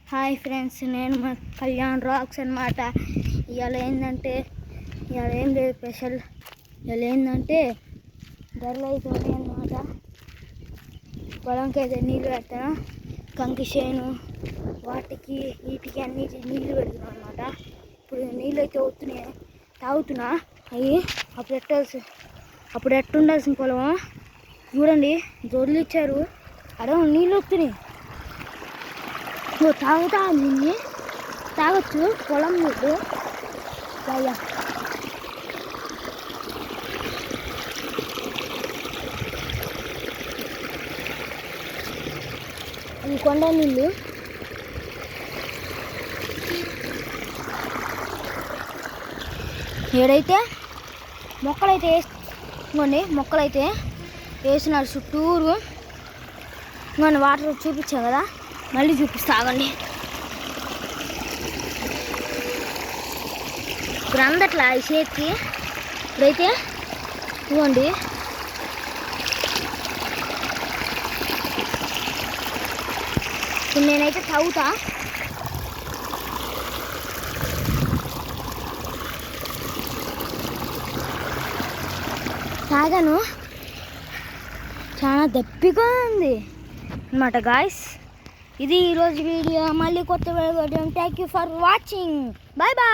Hi friends, నేను మా Kalyan racks అనమాట. ఇవాళ ఏంటంటే ఏం లేదు స్పెషల్. ఇవాళ ఏంటంటే ధరలు అయితే ఉన్నాయన్నమాట. పొలంకి అయితే నీళ్ళు పెడతాను, కంకి చేను వాటికి వీటికి అన్నిటికి నీళ్ళు పెడుతున్నాను అనమాట. ఇప్పుడు నీళ్ళు అయితే అవుతున్నాయి, తాగుతున్నా. అవి అప్పుడు ఎట్టుండాల్సిన పొలం చూడండి, దొడ్లు ఇచ్చారు, అక్కడ నీళ్ళు వస్తున్నాయి. తాగుతా దీన్ని తాగొచ్చు, పొలం నీళ్ళు. అయ్యా ఈ కొండ నీళ్ళు. ఏడైతే మొక్కలైతే ఇవ్వండి, మొక్కలైతే వేసినారు చుట్టూరు. ఇంకొన్ని వాటర్ చూపించాం కదా, మళ్ళీ చూపిస్తా ఆగండి. ఇప్పుడు అందట్లా ఈ చేతికి. ఇప్పుడైతే ఇవ్వండి, ఇప్పుడు నేనైతే తాగుతా. తాగాను, చాలా దప్పిగా ఉంది అన్నమాట గాయ్స్. ఇది ఈరోజు వీడియో. మళ్ళీ కొత్త video. Thank you for watching. Bye bye.